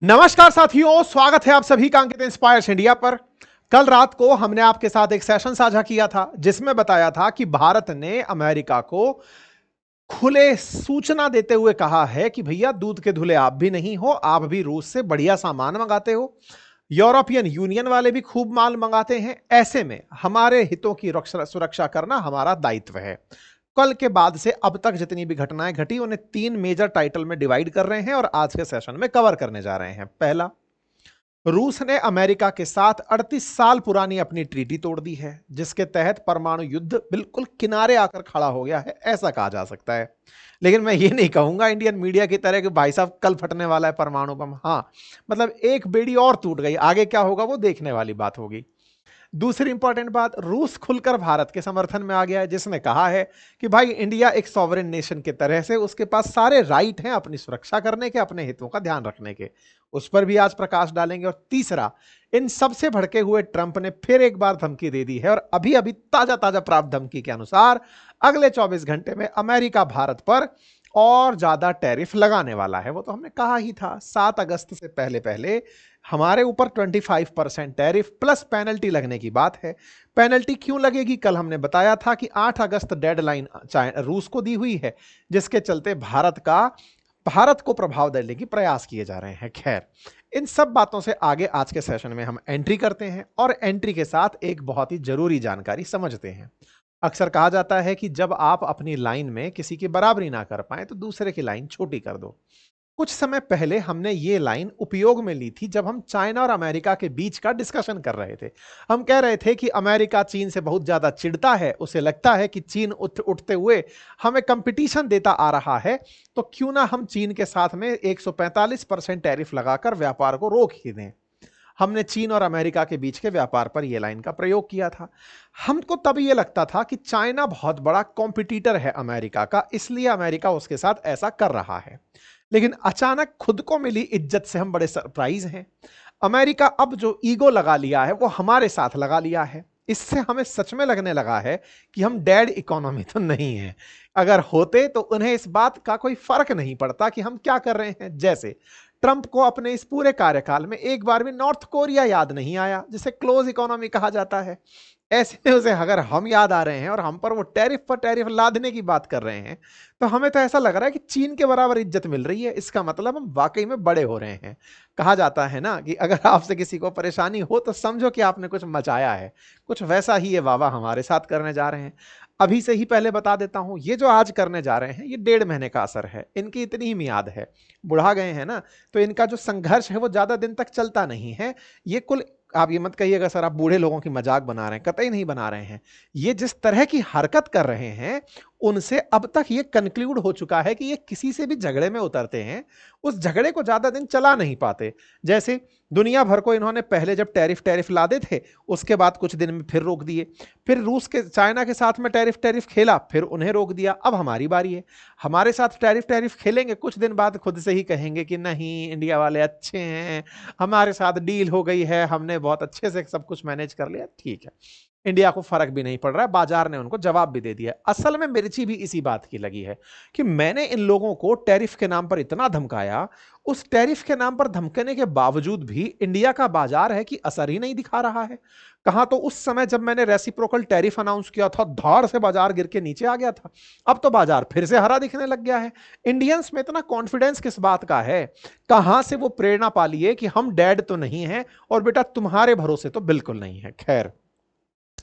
नमस्कार साथियों, स्वागत है आप सभी का अंकित इंस्पायर्स इंडिया पर। कल रात को हमने आपके साथ एक सेशन साझा किया था जिसमें बताया था कि भारत ने अमेरिका को खुले सूचना देते हुए कहा है कि भैया दूध के धुले आप भी नहीं हो, आप भी रूस से बढ़िया सामान मंगाते हो, यूरोपियन यूनियन वाले भी खूब माल मंगाते हैं। ऐसे में हमारे हितों की सुरक्षा करना हमारा दायित्व है। कल के बाद से अब तक जितनी भी घटनाएं घटी उन्हें 3 मेजर टाइटल में डिवाइड कर रहे हैं और आज के सेशन में कवर करने जा रहे हैं। पहला, रूस ने अमेरिका के साथ 38 साल पुरानी अपनी ट्रीटी तोड़ दी है जिसके तहत परमाणु युद्ध बिल्कुल किनारे आकर खड़ा हो गया है, ऐसा कहा जा सकता है। लेकिन मैं ये नहीं कहूंगा इंडियन मीडिया की तरह कि भाई साहब कल फटने वाला है परमाणु बम। हाँ, मतलब एक बेड़ी और टूट गई, आगे क्या होगा वो देखने वाली बात होगी। दूसरी इंपॉर्टेंट बात, रूस खुलकर भारत के समर्थन में आ गया है जिसने कहा है कि भाई इंडिया एक सॉवरेन नेशन के तरह से उसके पास सारे राइट हैं अपनी सुरक्षा करने के, अपने हितों का ध्यान रखने के। उस पर भी आज प्रकाश डालेंगे। और तीसरा, इन सबसे भड़के हुए ट्रंप ने फिर एक बार धमकी दे दी है और अभी अभी ताजा ताजा प्राप्त धमकी के अनुसार अगले 24 घंटे में अमेरिका भारत पर और ज्यादा टैरिफ लगाने वाला है। वो तो हमने कहा ही था, 7 अगस्त से पहले पहले हमारे ऊपर 25% टैरिफ प्लस पेनल्टी लगने की बात है। पेनल्टी क्यों लगेगी, कल हमने बताया था कि 8 अगस्त डेडलाइन रूस को दी हुई है जिसके चलते भारत को प्रभाव देने की प्रयास किए जा रहे हैं। खैर, इन सब बातों से आगे आज के सेशन में हम एंट्री करते हैं और एंट्री के साथ एक बहुत ही जरूरी जानकारी समझते हैं। अक्सर कहा जाता है कि जब आप अपनी लाइन में किसी की बराबरी ना कर पाए तो दूसरे की लाइन छोटी कर दो। कुछ समय पहले हमने ये लाइन उपयोग में ली थी जब हम चाइना और अमेरिका के बीच का डिस्कशन कर रहे थे। हम कह रहे थे कि अमेरिका चीन से बहुत ज्यादा चिढ़ता है, उसे लगता है कि चीन उठते हुए हमें कंपटीशन देता आ रहा है, तो क्यों ना हम चीन के साथ में 145% टैरिफ लगाकर व्यापार को रोक ही दें। हमने चीन और अमेरिका के बीच के व्यापार पर यह लाइन का प्रयोग किया था। हमको तब यह लगता था कि चाइना बहुत बड़ा कॉम्पिटिटर है अमेरिका का, इसलिए अमेरिका उसके साथ ऐसा कर रहा है। लेकिन अचानक खुद को मिली इज्जत से हम बड़े सरप्राइज हैं। अमेरिका अब जो ईगो लगा लिया है वो हमारे साथ लगा लिया है। इससे हमें सच में लगने लगा है कि हम डेड इकोनॉमी तो नहीं है। अगर होते तो उन्हें इस बात का कोई फर्क नहीं पड़ता कि हम क्या कर रहे हैं। जैसे ट्रंप को अपने इस पूरे कार्यकाल में एक बार भी नॉर्थ कोरिया याद नहीं आया जिसे क्लोज इकोनॉमी कहा जाता है। ऐसे में उसे अगर हम याद आ रहे हैं और हम पर वो टैरिफ पर टैरिफ लादने की बात कर रहे हैं, तो हमें तो ऐसा लग रहा है कि चीन के बराबर इज्जत मिल रही है। इसका मतलब हम वाकई में बड़े हो रहे हैं। कहा जाता है ना कि अगर आपसे किसी को परेशानी हो तो समझो कि आपने कुछ मचाया है। कुछ वैसा ही ये वावा हमारे साथ करने जा रहे हैं। अभी से ही पहले बता देता हूं, ये जो आज करने जा रहे हैं ये 1.5 महीने का असर है, इनकी इतनी ही मियाद है। बुढ़ा गए हैं ना, तो इनका जो संघर्ष है वो ज्यादा दिन तक चलता नहीं है। ये कुल, आप ये मत कहिएगा सर आप बूढ़े लोगों की मजाक बना रहे हैं, कतई नहीं बना रहे हैं। ये जिस तरह की हरकत कर रहे हैं उनसे अब तक ये कंक्लूड हो चुका है कि ये किसी से भी झगड़े में उतरते हैं, उस झगड़े को ज्यादा दिन चला नहीं पाते। जैसे दुनिया भर को इन्होंने पहले जब टैरिफ टैरिफ लादे थे, उसके बाद कुछ दिन में फिर रोक दिए। फिर रूस के चाइना के साथ में टैरिफ टैरिफ खेला, फिर उन्हें रोक दिया। अब हमारी बारी है, हमारे साथ टैरिफ टैरिफ खेलेंगे, कुछ दिन बाद खुद से ही कहेंगे कि नहीं इंडिया वाले अच्छे हैं, हमारे साथ डील हो गई है, हमने बहुत अच्छे से सब कुछ मैनेज कर लिया। ठीक है, इंडिया को फर्क भी नहीं पड़ रहा है, बाजार ने उनको जवाब भी दे दिया। असल में मिर्ची भी इसी बात की लगी है कि मैंने इन लोगों को टैरिफ के नाम पर इतना धमकाया, उस टैरिफ के नाम पर धमकाने के बावजूद भी इंडिया का बाजार है कि असर ही नहीं दिखा रहा है। कहां तो उस समय जब मैंने रेसिप्रोकल टैरिफ अनाउंस किया था धार से बाजार गिर के नीचे आ गया था, अब तो बाजार फिर से हरा दिखने लग गया है। इंडियंस में इतना कॉन्फिडेंस किस बात का है, कहां से वो प्रेरणा पाली है कि हम डेड तो नहीं हैं और बेटा तुम्हारे भरोसे तो बिल्कुल नहीं है। खैर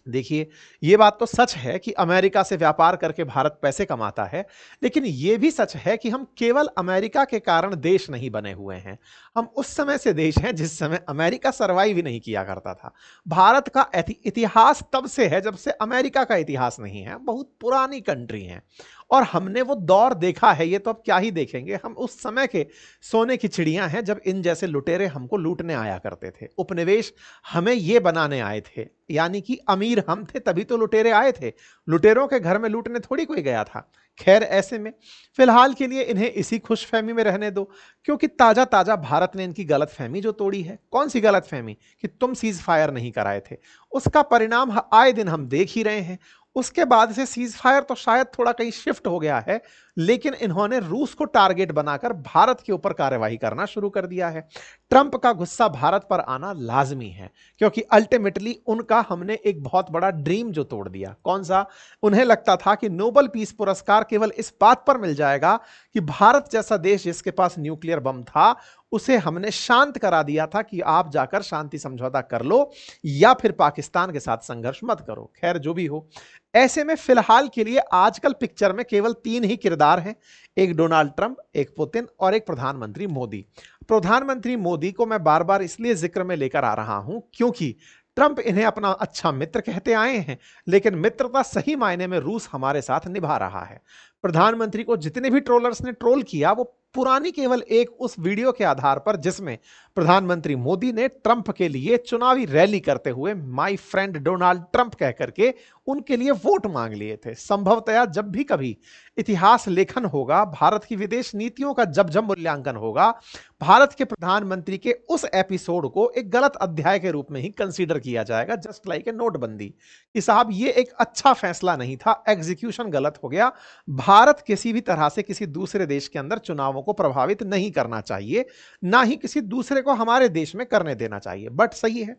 देखिए, यह बात तो सच है कि अमेरिका से व्यापार करके भारत पैसे कमाता है, लेकिन यह भी सच है कि हम केवल अमेरिका के कारण देश नहीं बने हुए हैं। हम उस समय से देश हैं जिस समय अमेरिका सरवाइव ही नहीं किया करता था। भारत का इतिहास तब से है जब से अमेरिका का इतिहास नहीं है, बहुत पुरानी कंट्री है और हमने वो दौर देखा है। ये तो अब क्या ही देखेंगे, हम उस समय के सोने की चिड़ियां हैं जब इन जैसे लुटेरे हमको लूटने आया करते थे। उपनिवेश हमें ये बनाने आए थे, यानी कि अमीर हम थे तभी तो लुटेरे आए थे, लुटेरों के घर में लूटने थोड़ी कोई गया था। खैर ऐसे में फिलहाल के लिए इन्हें इसी खुशफहमी में रहने दो, क्योंकि ताजा ताजा भारत ने इनकी गलतफहमी जो तोड़ी है। कौन सी गलतफहमी, कि तुम सीज फायर नहीं कराए थे, उसका परिणाम आए दिन हम देख ही रहे हैं। उसके बाद से सीज फायर तो शायद थोड़ा कहीं शिफ्ट हो गया है, लेकिन इन्होंने रूस को टारगेट बनाकर भारत के ऊपर कार्यवाही करना शुरू कर दिया है। ट्रंप का गुस्सा भारत पर आना लाजमी है, क्योंकि अल्टीमेटली उनका हमने एक बहुत बड़ा ड्रीम जो तोड़ दिया। कौन सा? उन्हें लगता था कि नोबेल पीस पुरस्कार केवल इस बात पर मिल जाएगा कि भारत जैसा देश जिसके पास न्यूक्लियर बम था, उसे हमने शांत करा दिया था कि आप जाकर शांति समझौता कर लो या फिर पाकिस्तान के साथ संघर्ष मत करो। खैर, जो भी हो, ऐसे में फिलहाल के लिए आजकल पिक्चर में केवल 3 ही किरदार हैं, एक डोनाल्ड ट्रंप, एक पुतिन और एक प्रधानमंत्री मोदी। प्रधानमंत्री मोदी को मैं बार बार इसलिए जिक्र में लेकर आ रहा हूं क्योंकि ट्रंप इन्हें अपना अच्छा मित्र कहते आए हैं, लेकिन मित्रता सही मायने में रूस हमारे साथ निभा रहा है। प्रधानमंत्री को जितने भी ट्रोलर्स ने ट्रोल किया, वो पुरानी केवल एक उस वीडियो के आधार पर जिसमें प्रधानमंत्री मोदी ने ट्रंप के लिए चुनावी रैली करते हुए माय फ्रेंड डोनाल्ड ट्रंप कह करके उनके लिए वोट मांग लिए थे। संभवतया जब भी कभी इतिहास लेखन होगा, भारत की विदेश नीतियों का जब जब मूल्यांकन होगा, भारत के प्रधानमंत्री के उस एपिसोड को एक गलत अध्याय के रूप में ही कंसीडर किया जाएगा, जस्ट लाइक ए नोटबंदी, कि साहब ये एक अच्छा फैसला नहीं था, एग्जीक्यूशन गलत हो गया। भारत किसी भी तरह से किसी दूसरे देश के अंदर चुनावों को प्रभावित नहीं करना चाहिए, ना ही किसी दूसरे को हमारे देश में करने देना चाहिए। बट सही है,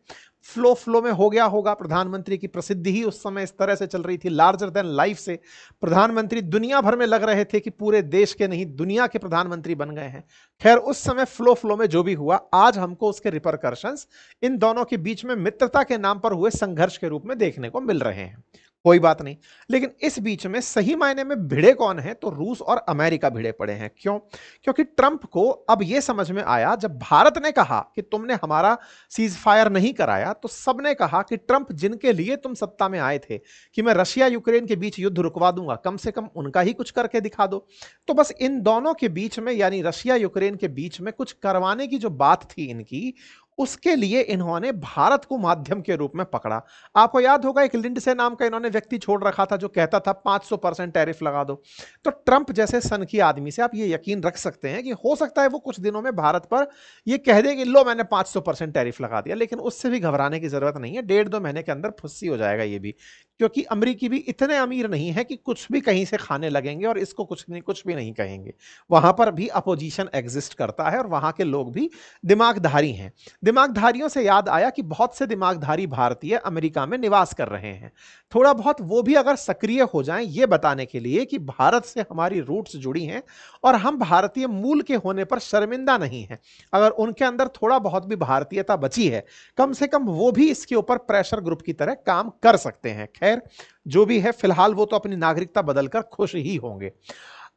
फ्लो में हो गया होगा। प्रधानमंत्री की प्रसिद्धि ही उस समय इस तरह से चल रही थी, लार्जर देन लाइफ से। प्रधानमंत्री दुनिया भर में लग रहे थे कि पूरे देश के नहीं, दुनिया के प्रधानमंत्री बन गए हैं। खैर, उस समय फ्लो में जो भी हुआ, आज हमको उसके रिपरकर्शंस इन दोनों के बीच में मित्रता के नाम पर हुए संघर्ष के रूप में देखने को मिल रहे हैं। कोई बात नहीं, लेकिन इस बीच में सही मायने में भिड़े कौन है? तो रूस और अमेरिका भिड़े पड़े हैं। क्यों? क्योंकि ट्रंप को अब यह समझ में आया, जब भारत ने कहा कि तुमने हमारा सीज फायर नहीं कराया, तो सबने कहा कि ट्रंप, जिनके लिए तुम सत्ता में आए थे कि मैं रशिया यूक्रेन के बीच युद्ध रुकवा दूंगा, कम से कम उनका ही कुछ करके दिखा दो। तो बस इन दोनों के बीच में, यानी रशिया यूक्रेन के बीच में कुछ करवाने की जो बात थी इनकी, उसके लिए इन्होंने भारत को माध्यम के रूप में पकड़ा। आपको याद होगा, एक लिंडसे नाम का इन्होंने व्यक्ति छोड़ रखा था जो कहता था 500% टैरिफ लगा दो। तो ट्रंप जैसे सनकी आदमी से आप ये यकीन रख सकते हैं कि हो सकता है वो कुछ दिनों में भारत पर ये कह दे कि लो मैंने 500% टैरिफ लगा दिया, लेकिन उससे भी घबराने की जरूरत नहीं है। 1.5-2 महीने के अंदर फुस्सी हो जाएगा ये भी, क्योंकि अमरीकी भी इतने अमीर नहीं है कि कुछ भी कहीं से खाने लगेंगे और इसको कुछ भी नहीं कहेंगे। वहां पर भी अपोजिशन एग्जिस्ट करता है और वहां के लोग भी दिमागधारी हैं। दिमागधारियों से याद आया कि बहुत से दिमागधारी भारतीय अमेरिका में निवास कर रहे हैं। थोड़ा बहुत वो भी अगर सक्रिय हो जाएं ये बताने के लिए कि भारत से हमारी रूट्स जुड़ी हैं और हम भारतीय मूल के होने पर शर्मिंदा नहीं हैं, अगर उनके अंदर थोड़ा बहुत भी भारतीयता बची है, कम से कम वो भी इसके ऊपर प्रेशर ग्रुप की तरह काम कर सकते हैं। खैर, जो भी है, फिलहाल वो तो अपनी नागरिकता बदलकर खुश ही होंगे।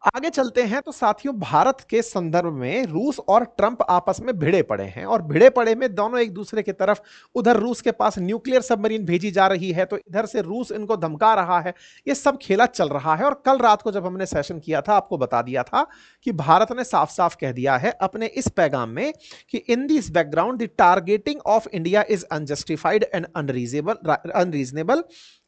आगे चलते हैं तो साथियों, भारत के संदर्भ में रूस और ट्रंप आपस में भिड़े पड़े हैं और भिड़े पड़े में दोनों एक दूसरे की तरफ, उधर रूस के पास न्यूक्लियर सबमरीन भेजी जा रही है तो इधर से रूस इनको धमका रहा है। ये सब खेला चल रहा है और कल रात को जब हमने सेशन किया था, आपको बता दिया था कि भारत ने साफ साफ कह दिया है अपने इस पैगाम में कि in this background the targeting of India is unjustified and unreasonable.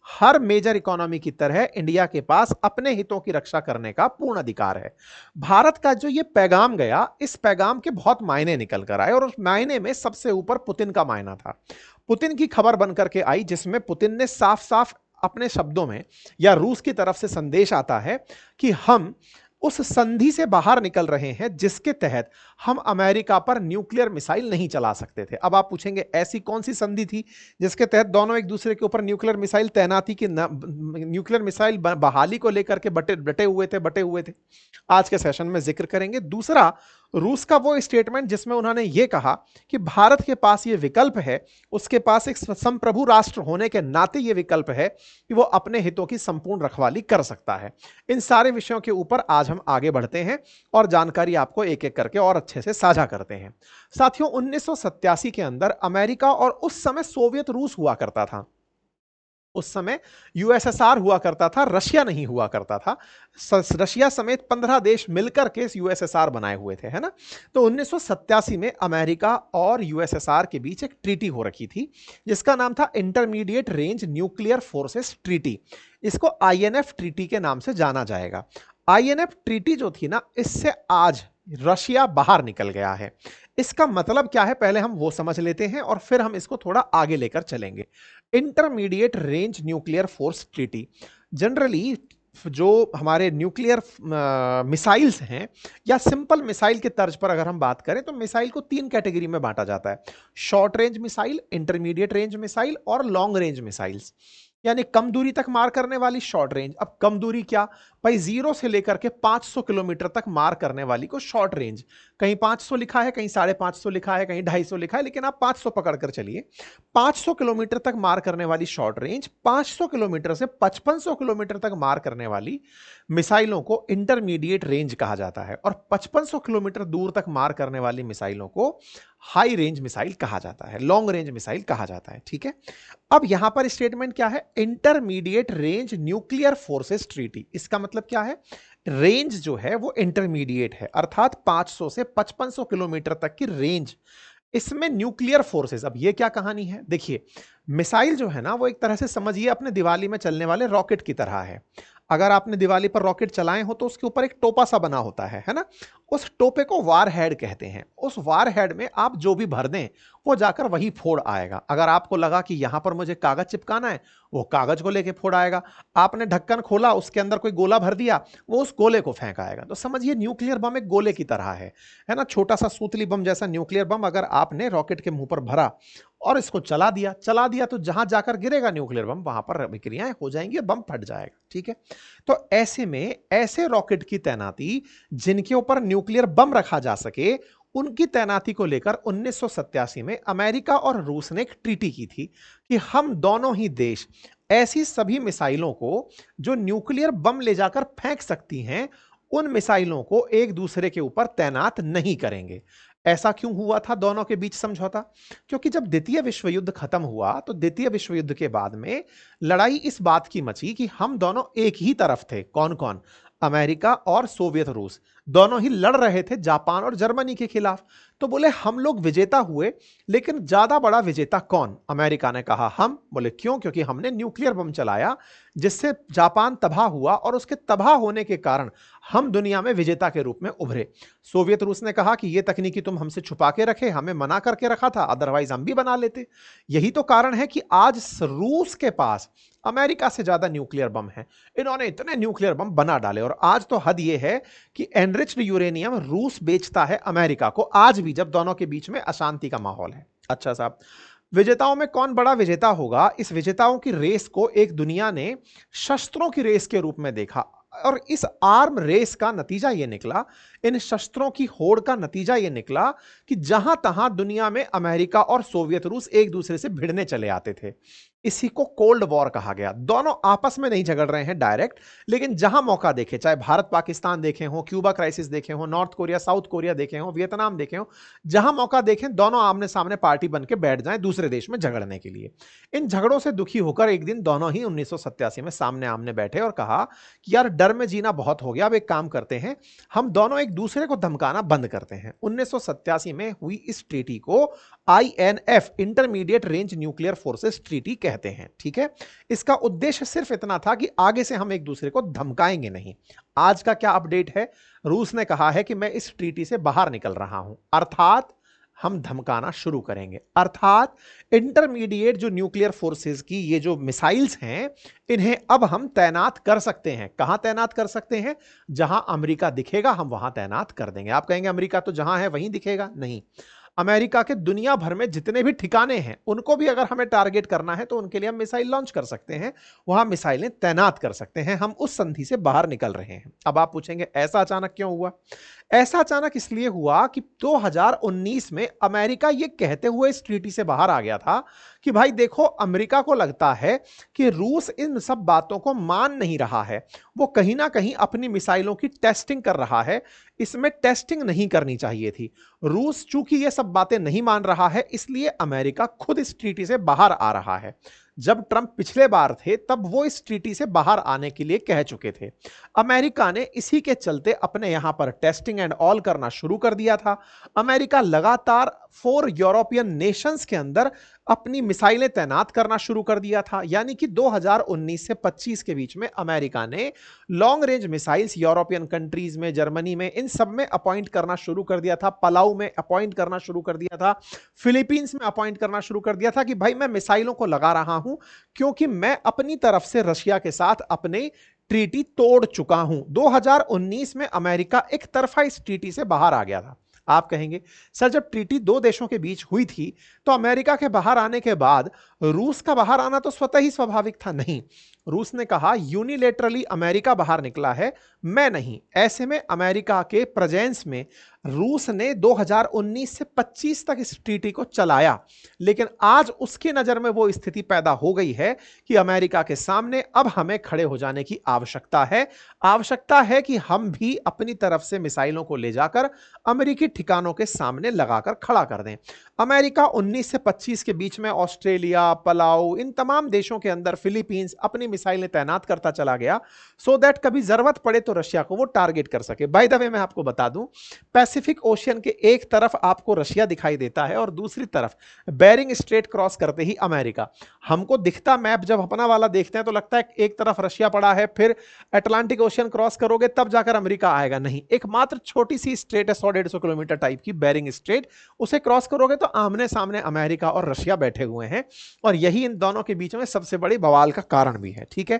हर मेजर इकोनॉमी की तरह इंडिया के पास अपने हितों की रक्षा करने का पूर्ण अधिकार है। भारत का जो ये पैगाम गया, इस पैगाम के बहुत मायने निकल कर आए और उस मायने में सबसे ऊपर पुतिन का मायना था। पुतिन की खबर बनकर के आई जिसमें पुतिन ने साफ साफ अपने शब्दों में, या रूस की तरफ से संदेश आता है कि हम उस संधि से बाहर निकल रहे हैं जिसके तहत हम अमेरिका पर न्यूक्लियर मिसाइल नहीं चला सकते थे। अब आप पूछेंगे ऐसी कौन सी संधि थी जिसके तहत दोनों एक दूसरे के ऊपर न्यूक्लियर मिसाइल तैनाती की, न्यूक्लियर मिसाइल बहाली को लेकर के बटे हुए थे। आज के सेशन में जिक्र करेंगे। दूसरा, रूस का वो स्टेटमेंट जिसमें उन्होंने ये कहा कि भारत के पास ये विकल्प है, उसके पास एक संप्रभु राष्ट्र होने के नाते ये विकल्प है कि वो अपने हितों की संपूर्ण रखवाली कर सकता है। इन सारे विषयों के ऊपर आज हम आगे बढ़ते हैं और जानकारी आपको एक एक करके और अच्छे से साझा करते हैं। साथियों, 1987 के अंदर अमेरिका और उस समय सोवियत रूस हुआ करता था, उस समय यूएसएसआर हुआ करता था, रशिया नहीं हुआ करता था। रशिया समेत 15 देश मिलकर के यूएसएसआर बनाए हुए थे, है ना। तो 1987 में अमेरिका और यूएसएसआर के बीच एक ट्रीटी हो रखी थी जिसका नाम था intermediate range nuclear forces treaty. इसको आईएनएफ ट्रीटी के नाम से जाना जाएगा। आईएनएफ ट्रीटी जो थी ना, इससे आज रशिया बाहर निकल गया है। इसका मतलब क्या है, पहले हम वो समझ लेते हैं और फिर हम इसको थोड़ा आगे लेकर चलेंगे। Intermediate range nuclear force treaty generally जो हमारे न्यूक्लियर मिसाइल्स हैं, या सिंपल मिसाइल के तर्ज पर अगर हम बात करें तो मिसाइल को 3 कैटेगरी में बांटा जाता है: short range missile, intermediate range missile और लॉन्ग रेंज मिसाइल्स। यानी कम दूरी तक मार करने वाली शॉर्ट रेंज। अब कम दूरी क्या भाई, 0 से लेकर के 500 किलोमीटर तक मार करने वाली को शॉर्ट रेंज। कहीं 500 लिखा है, कहीं 550 लिखा है, कहीं 250 लिखा है, लेकिन आप 500 पकड़ कर चलिए। 500 किलोमीटर तक मार करने वाली शॉर्ट रेंज, 500 किलोमीटर से 5500 किलोमीटर तक मार करने वाली मिसाइलों को इंटरमीडिएट रेंज कहा जाता है, और 5500 किलोमीटर दूर तक मार करने वाली मिसाइलों को हाई रेंज मिसाइल कहा जाता है, लॉन्ग रेंज मिसाइल कहा जाता है। ठीक है, अब यहां पर स्टेटमेंट क्या है, intermediate range nuclear forces treaty. इसका मतलब क्या है, रेंज जो है वो इंटरमीडिएट है, अर्थात 500 से 5500 किलोमीटर तक की रेंज। इसमें न्यूक्लियर फोर्सेस, अब ये क्या कहानी है, देखिए मिसाइल जो है ना वो एक तरह से समझिए अपने दिवाली में चलने वाले रॉकेट की तरह है। अगर आपने दिवाली पर रॉकेट चलाए हो तो उसके ऊपर एक टोपा सा बना होता है ना, उस टोपे को वार हेड कहते हैं। उस वार हेड में आप जो भी भर दें वो जाकर वही फोड़ आएगा। अगर आपको लगा कि यहां पर मुझे कागज चिपकाना है, वो कागज को लेके फोड़ आएगा। आपने ढक्कन खोला, उसके अंदर कोई गोला भर दिया, वो उस गोले को फेंक आएगा। तो समझिए न्यूक्लियर बम एक गोले की तरह है ना, छोटा सा सूतली बम जैसा न्यूक्लियर बम अगर आपने रॉकेट के मुंह पर भरा और इसको चला दिया तो जहां जाकर गिरेगा न्यूक्लियर बम वहां पर विक्रियाएं हो जाएंगी और बम फट जाएगा। ठीक है, तो ऐसे में ऐसे रॉकेट की तैनाती जिनके ऊपर न्यूक्लियर बम रखा जा सके, उनकी तैनाती को लेकर 1987 में अमेरिका और रूस ने एक ट्रीटी की थी कि हम दोनों ही देश ऐसी सभी मिसाइलों को जो न्यूक्लियर बम ले जाकर फेंक सकती हैं, उन मिसाइलों को एक दूसरे के ऊपर तैनात नहीं करेंगे। ऐसा क्यों हुआ था दोनों के बीच समझौता? क्योंकि जब द्वितीय विश्व युद्ध खत्म हुआ तो द्वितीय विश्व युद्ध के बाद में लड़ाई इस बात की मची कि हम दोनों एक ही तरफ थे। कौन कौन? अमेरिका और सोवियत रूस दोनों ही लड़ रहे थे जापान और जर्मनी के खिलाफ। तो बोले हम लोग विजेता हुए, लेकिन ज्यादा बड़ा विजेता कौन? अमेरिका ने कहा हम। बोले क्यों? क्योंकि हमने न्यूक्लियर बम चलाया जिससे जापान तबाह हुआ, और उसके तबाह होने के कारण हम दुनिया में विजेता के रूप में उभरे। सोवियत रूस ने कहा कि यह तकनीकी तुम हमसे छुपा के रखे, हमें मना करके रखा था, अदरवाइज हम भी बना लेते। यही तो कारण है कि आज रूस के पास अमेरिका से ज्यादा न्यूक्लियर बम है। इन्होंने इतने न्यूक्लियर बम बना डाले, और आज तो हद यह है कि एनरिच्ड यूरेनियम रूस बेचता है अमेरिका को, आज भी जब दोनों के बीच में अशांति का माहौल है। अच्छा साहब, विजेताओं में कौन बड़ा विजेता होगा? इस विजेताओं की रेस को एक दुनिया ने शस्त्रों की रेस के रूप में देखा, और इस आर्म रेस का नतीजा यह निकला, इन शस्त्रों की होड़ का नतीजा यह निकला कि जहां तहां दुनिया में अमेरिका और सोवियत रूस एक दूसरे से भिड़ने चले आते थे। इसी को कोल्ड वॉर कहा गया। दोनों आपस में नहीं झगड़ रहे हैं डायरेक्ट, लेकिन जहां मौका देखे, चाहे भारत पाकिस्तान देखे हो, क्यूबा क्राइसिस देखे हो, नॉर्थ कोरिया साउथ कोरिया देखे हो, वियतनाम देखे हो, जहां मौका देखें दोनों आमने सामने पार्टी बन के बैठ जाएं दूसरे देश में झगड़ने के लिए। इन झगड़ों से दुखी होकर एक दिन दोनों ही 1987 में सामने आमने बैठे और कहा कि यार डर में जीना बहुत हो गया, अब एक काम करते हैं, हम दोनों एक दूसरे को धमकाना बंद करते हैं। 1987 में हुई इस ट्रीटी को INF, intermediate range nuclear forces treaty कहते हैं। ठीक है, इसका उद्देश्य सिर्फ इतना था कि आगे से हम एक दूसरे को धमकाएंगे नहीं। आज का क्या अपडेट है? रूस ने कहा है कि मैं इस ट्रीटी से बाहर निकल रहा हूं, अर्थात हम धमकाना शुरू करेंगे। अर्थात इंटरमीडिएट जो न्यूक्लियर फोर्सेस की ये जो मिसाइल्स हैं, इन्हें अब हम तैनात कर सकते हैं। कहां तैनात कर सकते हैं? जहां अमेरिका दिखेगा हम वहां तैनात कर देंगे। आप कहेंगे अमेरिका तो जहां है वहीं दिखेगा, नहीं। अमेरिका के दुनिया भर में जितने भी ठिकाने हैं उनको भी अगर हमें टारगेट करना है तो उनके लिए हम मिसाइल लॉन्च कर सकते हैं, वहां मिसाइलें तैनात कर सकते हैं। हम उस संधि से बाहर निकल रहे हैं। अब आप पूछेंगे ऐसा अचानक क्यों हुआ? ऐसा अचानक इसलिए हुआ कि 2019 में अमेरिका यह कहते हुए इस ट्रीटी से बाहर आ गया था कि भाई देखो, अमेरिका को लगता है कि रूस इन सब बातों को मान नहीं रहा है, वो कहीं ना कहीं अपनी मिसाइलों की टेस्टिंग कर रहा है, इसमें टेस्टिंग नहीं करनी चाहिए थी। रूस चूंकि ये सब बातें नहीं मान रहा है, इसलिए अमेरिका खुद इस ट्रीटी से बाहर आ रहा है। जब ट्रंप पिछले बार थे तब वो इस ट्रीटी से बाहर आने के लिए कह चुके थे। अमेरिका ने इसी के चलते अपने यहां पर टेस्टिंग एंड ऑल करना शुरू कर दिया था। अमेरिका लगातार 4 यूरोपियन नेशंस के अंदर अपनी मिसाइलें तैनात करना शुरू कर दिया था। यानी कि 2019 से 25 के बीच में अमेरिका ने long range missiles European countries में, जर्मनी में, इन सब में अपॉइंट करना शुरू कर दिया था। पलाऊ में अपॉइंट करना शुरू कर दिया था, फिलीपींस में अपॉइंट करना शुरू कर दिया था कि भाई मैं मिसाइलों को लगा रहा हूं क्योंकि मैं अपनी तरफ से रशिया के साथ अपने ट्रीटी तोड़ चुका हूं। 2019 में अमेरिका एक तरफा इस ट्रीटी से बाहर आ गया था। आप कहेंगे सर जब ट्रीटी दो देशों के बीच हुई थी तो अमेरिका के बाहर आने के बाद रूस का बाहर आना तो स्वतः ही स्वाभाविक था। नहीं, रूस ने कहा यूनिलेटरली अमेरिका बाहर निकला है, मैं नहीं। ऐसे में अमेरिका के प्रेजेंस में रूस ने 2019 से 25 तक इस ट्रीटी को चलाया, लेकिन आज उसकी नजर में वो स्थिति पैदा हो गई है कि अमेरिका के सामने अब हमें खड़े हो जाने की आवश्यकता है। आवश्यकता है कि हम भी अपनी तरफ से मिसाइलों को ले जाकर अमेरिकी ठिकानों के सामने लगाकर खड़ा कर दें। अमेरिका 19 से 25 के बीच में ऑस्ट्रेलिया, पलाऊ, इन तमाम देशों के अंदर फिलीपींस अपनी मिसाइलें तैनात करता चला गया सो दैट कभी जरूरत पड़े तो रशिया को वो टारगेट कर सके। बाय द वे मैं आपको बता दूं, पैसिफिक ओशियन के एक तरफ आपको रशिया दिखाई देता है और दूसरी तरफ बेरिंग स्ट्रेट क्रॉस करते ही अमेरिका। हमको दिखता मैप जब अपना वाला देखते हैं तो लगता है एक तरफ रशिया पड़ा है, फिर अटलांटिक ओशियन क्रॉस करोगे तब जाकर अमेरिका आएगा। नहीं, एक मात्र छोटी सी स्ट्रेट है 100-150 किलोमीटर टाइप की बेरिंग स्ट्रेट, उसे क्रॉस करोगे तो आमने सामने अमेरिका और रशिया बैठे हुए हैं और यही इन दोनों के बीच में सबसे बड़ी बवाल का कारण भी है। ठीक है,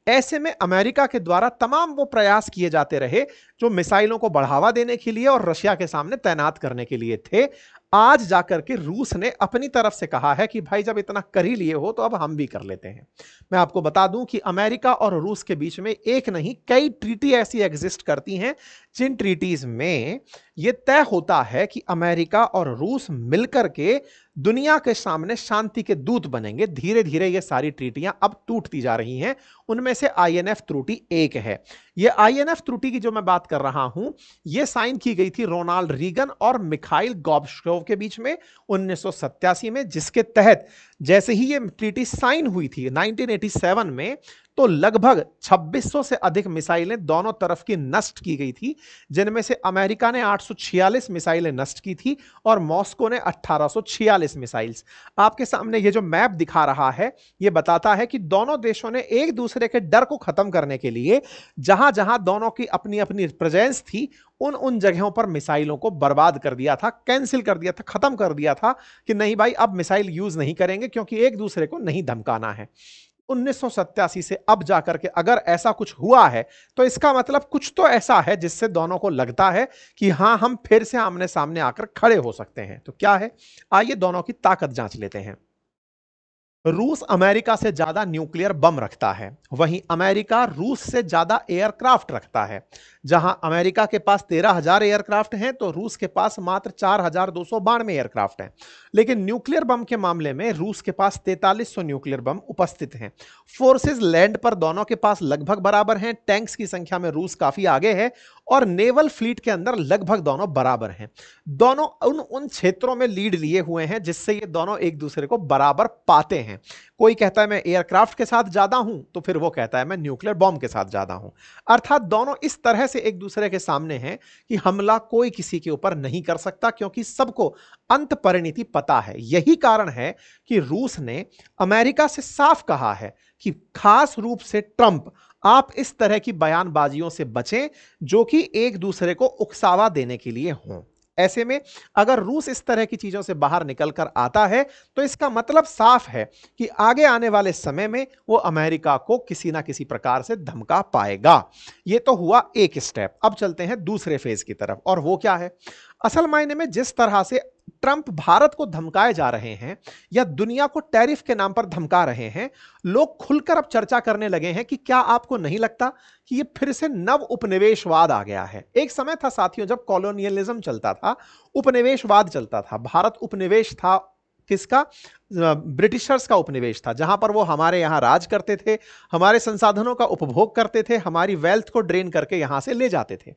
ऐसे में अमेरिका के द्वारा तमाम वो प्रयास किए जाते रहे जो मिसाइलों को बढ़ावा देने के लिए और रशिया के सामने तैनात करने के लिए थे। आज जाकर के रूस ने अपनी तरफ से कहा है कि भाई जब इतना कर ही लिए हो तो अब हम भी कर लेते हैं। मैं आपको बता दूं कि अमेरिका और रूस के बीच में एक नहीं कई ट्रीटी ऐसी एग्जिस्ट करती हैं जिन ट्रीटीज में यह तय होता है कि अमेरिका और रूस मिलकर के दुनिया के सामने शांति के दूत बनेंगे। धीरे धीरे ये सारी ट्रीटियां अब टूटती जा रही हैं, उनमें से आईएनएफ त्रुटि एक है। ये आईएनएफ त्रुटि की जो मैं बात कर रहा हूं ये साइन की गई थी रोनाल्ड रीगन और मिखाइल गोर्बाचोव के बीच में 1987 में, जिसके तहत जैसे ही ये ट्रीटी साइन हुई थी 1987 में तो लगभग 2600 से अधिक मिसाइलें दोनों तरफ की नष्ट की गई थी, जिनमें से अमेरिका ने 846 मिसाइलें नष्ट की थी और मॉस्को ने 1846 मिसाइल्स। आपके सामने ये जो मैप दिखा रहा है ये बताता है कि दोनों देशों ने एक दूसरे के डर को खत्म करने के लिए जहां जहां दोनों की अपनी अपनी प्रेजेंस थी उन उन जगहों पर मिसाइलों को बर्बाद कर दिया था, कैंसिल कर दिया था, खत्म कर दिया था कि नहीं भाई अब मिसाइल यूज नहीं करेंगे क्योंकि एक दूसरे को नहीं धमकाना है। 1987 से अब जाकर के अगर ऐसा कुछ हुआ है तो इसका मतलब कुछ तो ऐसा है जिससे दोनों को लगता है कि हां हम फिर से आमने सामने आकर खड़े हो सकते हैं। तो क्या है, आइए दोनों की ताकत जांच लेते हैं। रूस अमेरिका से ज्यादा न्यूक्लियर बम रखता है, वहीं अमेरिका रूस से ज्यादा एयरक्राफ्ट रखता है। जहां अमेरिका के पास 13,000 एयरक्राफ्ट हैं तो रूस के पास मात्र 4,292 एयरक्राफ्ट हैं। लेकिन न्यूक्लियर बम के मामले में रूस के पास 4300 न्यूक्लियर बम उपस्थित हैं। फोर्सेस लैंड पर दोनों के पास लगभग बराबर हैं, टैंक्स की संख्या में रूस काफी आगे है और नेवल फ्लीट के अंदर लगभग दोनों बराबर हैं। दोनों उन क्षेत्रों में लीड लिए हुए हैं जिससे ये दोनों एक दूसरे को बराबर पाते हैं। कोई कहता है मैं एयरक्राफ्ट के साथ ज्यादा हूं तो फिर वो कहता है मैं न्यूक्लियर बॉम्ब के साथ ज्यादा हूं। अर्थात दोनों इस तरह से एक दूसरे के सामने हैं कि हमला कोई किसी के ऊपर नहीं कर सकता क्योंकि सबको अंत परिणति पता है। यही कारण है कि रूस ने अमेरिका से साफ कहा है कि खास रूप से ट्रंप आप इस तरह की बयानबाजियों से बचें जो कि एक दूसरे को उकसावा देने के लिए हों। ऐसे में अगर रूस इस तरह की चीजों से बाहर निकलकर आता है तो इसका मतलब साफ है कि आगे आने वाले समय में वो अमेरिका को किसी ना किसी प्रकार से धमका पाएगा। ये तो हुआ एक स्टेप। अब चलते हैं दूसरे फेज की तरफ, और वो क्या है? असल मायने में जिस तरह से ट्रंप भारत को धमकाए जा रहे हैं या दुनिया को टैरिफ के नाम पर धमका रहे हैं, लोग खुलकर अब चर्चा करने लगे हैं कि क्या आपको नहीं लगता कि ये फिर से नव उपनिवेशवाद आ गया है? एक समय था साथियों जब कॉलोनियलिज्म चलता था, उपनिवेशवाद चलता था। भारत उपनिवेश था किसका? ब्रिटिशर्स का उपनिवेश था, जहां पर वो हमारे यहां राज करते थे, हमारे संसाधनों का उपभोग करते थे, हमारी वेल्थ को ड्रेन करके यहां से ले जाते थे।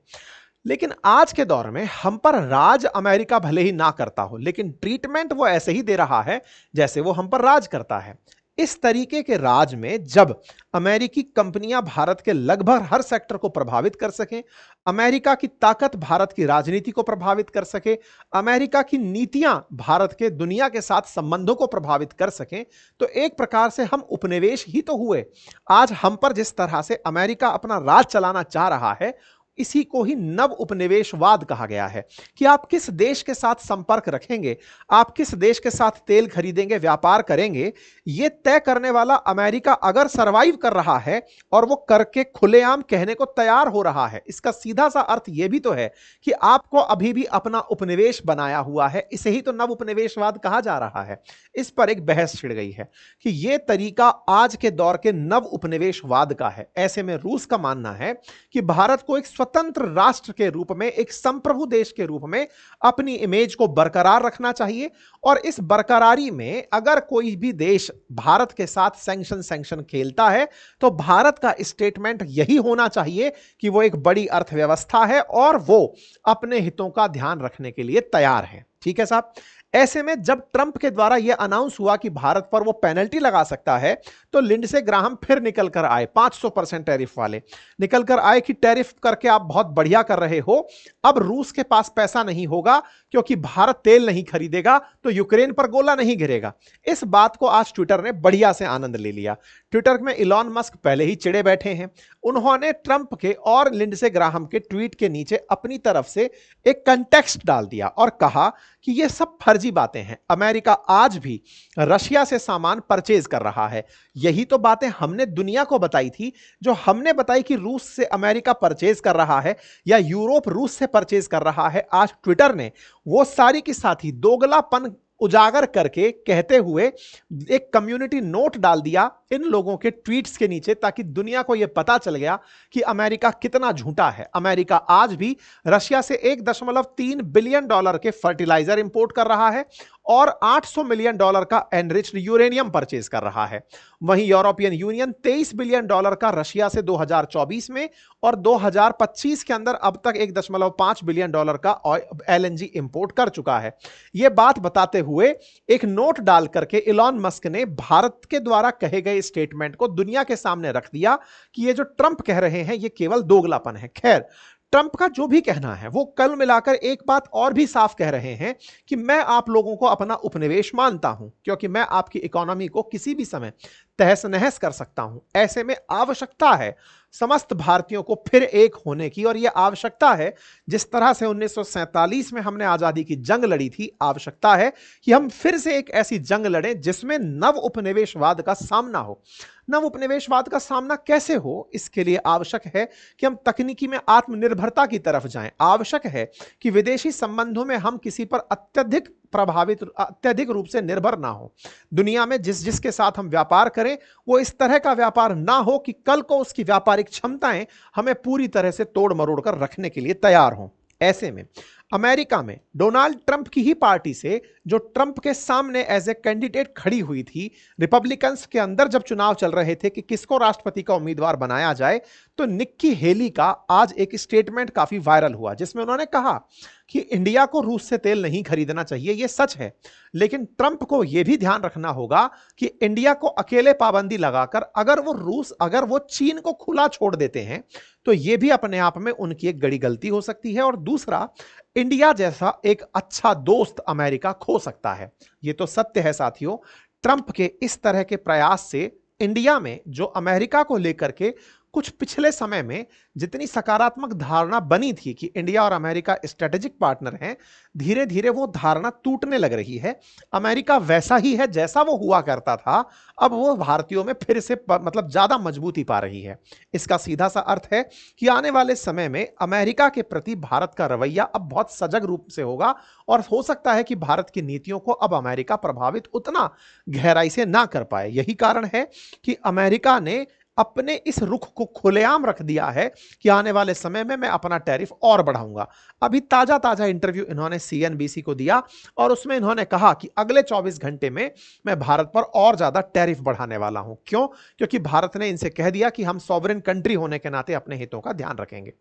लेकिन आज के दौर में हम पर राज अमेरिका भले ही ना करता हो, लेकिन ट्रीटमेंट वो ऐसे ही दे रहा है जैसे वो हम पर राज करता है। इस तरीके के राज में जब अमेरिकी कंपनियां भारत के लगभग हर सेक्टर को प्रभावित कर सकें, अमेरिका की ताकत भारत की राजनीति को प्रभावित कर सके, अमेरिका की नीतियां भारत के दुनिया के साथ संबंधों को प्रभावित कर सकें, तो एक प्रकार से हम उपनिवेश ही तो हुए। आज हम पर जिस तरह से अमेरिका अपना राज चलाना चाह रहा है इसी को ही नव उपनिवेशवाद कहा गया है कि आप किस देश के साथ संपर्क रखेंगे, आप किस देश के साथ तेल खरीदेंगे, व्यापार करेंगे, यह तय करने वाला अमेरिका अगर सरवाइव कर रहा है और वो करके खुलेआम कहने को तैयार हो रहा है, इसका सीधा सा अर्थ यह भी तो है कि आपको अभी भी अपना उपनिवेश बनाया हुआ है। इसे ही तो नव उपनिवेशवाद कहा जा रहा है। इस पर एक बहस छिड़ गई है कि यह तरीका आज के दौर के नव उपनिवेशवाद का है। ऐसे में रूस का मानना है कि भारत को एक स्वतंत्र राष्ट्र के रूप में, एक संप्रभु देश के रूप में अपनी इमेज को बरकरार रखना चाहिए और इस बरकरारी में अगर कोई भी देश भारत के साथ सैंक्शन खेलता है तो भारत का स्टेटमेंट यही होना चाहिए कि वो एक बड़ी अर्थव्यवस्था है और वो अपने हितों का ध्यान रखने के लिए तैयार है। ठीक है साहब। ऐसे में जब ट्रंप के द्वारा यह अनाउंस हुआ कि भारत पर वो पेनल्टी लगा सकता है तो लिंडसे ग्राहम फिर निकल कर आए, 500% टैरिफ वाले निकल कर आए कि टैरिफ करके आप बहुत बढ़िया कर रहे हो, अब रूस के पास पैसा नहीं होगा क्योंकि भारत तेल नहीं खरीदेगा तो यूक्रेन पर गोला नहीं गिरेगा। इस बात को आज ट्विटर ने बढ़िया से आनंद ले लिया। ट्विटर में इलॉन मस्क पहले ही चिड़े बैठे हैं। उन्होंने ट्रंप के और लिंडसे ग्राहम के ट्वीट के नीचे अपनी तरफ से एक कंटेक्स्ट डाल दिया और कहा कि ये सब फर्जी बातें हैं, अमेरिका आज भी रशिया से सामान परचेज कर रहा है। यही तो बातें हमने दुनिया को बताई थी, जो हमने बताई कि रूस से अमेरिका परचेज कर रहा है या यूरोप रूस से परचेज कर रहा है। आज ट्विटर ने वो सारी की साथी दोगलापन उजागर करके कहते हुए एक कम्युनिटी नोट डाल दिया इन लोगों के ट्वीट्स के नीचे, ताकि दुनिया को यह पता चल गया कि अमेरिका कितना झूठा है। अमेरिका आज भी रशिया से $1.3 बिलियन के फर्टिलाइजर इंपोर्ट कर रहा है और $800 मिलियन का एनरिच्ड यूरेनियम परचेज कर रहा है। वहीं यूरोपियन यूनियन $23 बिलियन का रशिया से 2024 में और 2025 के अंदर अब तक $1.5 बिलियन का एलएनजी इंपोर्ट कर चुका है। यह बात बताते हुए एक नोट डाल करके इलॉन मस्क ने भारत के द्वारा कहे गए स्टेटमेंट को दुनिया के सामने रख दिया कि ये जो ट्रंप कह रहे हैं ये केवल दोगलापन है। खैर, ट्रंप का जो भी कहना है वो कल मिलाकर एक बात और भी साफ कह रहे हैं कि मैं आप लोगों को अपना उपनिवेश मानता हूं क्योंकि मैं आपकी इकोनॉमी को किसी भी समय तहस नहस कर सकता हूं। ऐसे में आवश्यकता है समस्त भारतीयों को फिर एक होने की, और यह आवश्यकता है जिस तरह से 1947 में हमने आजादी की जंग लड़ी थी, आवश्यकता है कि हम फिर से एक ऐसी जंग लड़ें जिसमें नव उपनिवेशवाद का सामना हो। नव उपनिवेशवाद का सामना कैसे हो, इसके लिए आवश्यक है कि हम तकनीकी में आत्मनिर्भरता की तरफ जाएं। आवश्यक है कि विदेशी संबंधों में हम किसी पर अत्यधिक रूप से निर्भर ना हो। दुनिया में जिसके साथ हम व्यापार करें वो इस तरह का व्यापार ना हो कि कल को उसकी व्यापारिक क्षमताएं हमें पूरी तरह से तोड़ मरोड़ कर रखने के लिए तैयार हों। ऐसे में अमेरिका में डोनाल्ड ट्रंप की ही पार्टी से, जो ट्रंप के सामने एज ए कैंडिडेट खड़ी हुई थी, रिपब्लिकन्स के अंदर जब चुनाव चल रहे थे कि किसको राष्ट्रपति का उम्मीदवार बनाया जाए, तो निक्की हेली का आज एक स्टेटमेंट काफी वायरल हुआ जिसमें उन्होंने कहा कि इंडिया को रूस से तेल नहीं खरीदना चाहिए। यह सच है, लेकिन ट्रंप को यह भी ध्यान रखना होगा कि इंडिया को अकेले पाबंदी लगाकर अगर वो चीन को खुला छोड़ देते हैं तो यह भी अपने आप में उनकी एक बड़ी गलती हो सकती है, और दूसरा, इंडिया जैसा एक अच्छा दोस्त अमेरिका खो सकता है। यह तो सत्य है साथियों। ट्रंप के इस तरह के प्रयास से इंडिया में जो अमेरिका को लेकर के कुछ पिछले समय में जितनी सकारात्मक धारणा बनी थी कि इंडिया और अमेरिका स्ट्रेटेजिक पार्टनर हैं, धीरे धीरे वो धारणा टूटने लग रही है। अमेरिका वैसा ही है जैसा वो हुआ करता था, अब वो भारतीयों में फिर से ज्यादा मजबूती पा रही है। इसका सीधा सा अर्थ है कि आने वाले समय में अमेरिका के प्रति भारत का रवैया अब बहुत सजग रूप से होगा, और हो सकता है कि भारत की नीतियों को अब अमेरिका प्रभावित उतना गहराई से ना कर पाए। यही कारण है कि अमेरिका ने अपने इस रुख को खुलेआम रख दिया है कि आने वाले समय में मैं अपना टैरिफ और बढ़ाऊंगा। अभी ताजा इंटरव्यू इन्होंने सीएनबीसी को दिया और उसमें इन्होंने कहा कि अगले 24 घंटे में मैं भारत पर और ज्यादा टैरिफ बढ़ाने वाला हूं। क्यों? क्योंकि भारत ने इनसे कह दिया कि हम सॉवरेन कंट्री होने के नाते अपने हितों का ध्यान रखेंगे।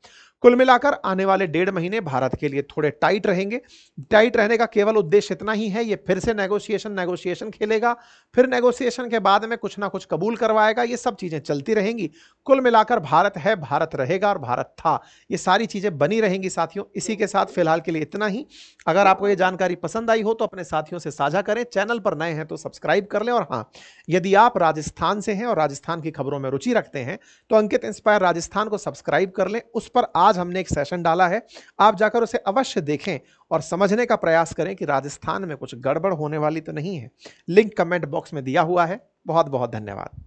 कुल मिलाकर आने वाले 1.5 महीने भारत के लिए थोड़े टाइट रहेंगे। टाइट रहने का केवल उद्देश्य इतना ही है, ये फिर से नेगोशिएशन खेलेगा, फिर नेगोशिएशन के बाद में कुछ ना कुछ कबूल करवाएगा। ये सब चीजें चलती बदलती रहेंगी। कुल मिलाकर भारत है, भारत रहेगा और भारत था, ये सारी चीजें बनी रहेंगी साथियों। इसी के साथ फिलहाल के लिए इतना ही। अगर आपको ये जानकारी पसंद आई हो तो अपने साथियों से साझा करें, चैनल पर नए हैं तो सब्सक्राइब कर लें। और हाँ, यदि आप राजस्थान से हैं और राजस्थान की खबरों में रुचि रखते हैं तो अंकित इंस्पायर राजस्थान को सब्सक्राइब कर लें। उस पर आज हमने एक सेशन डाला है, आप जाकर उसे अवश्य देखें और समझने का प्रयास करें कि राजस्थान में कुछ गड़बड़ होने वाली तो नहीं है। लिंक कमेंट बॉक्स में दिया हुआ है। बहुत बहुत धन्यवाद।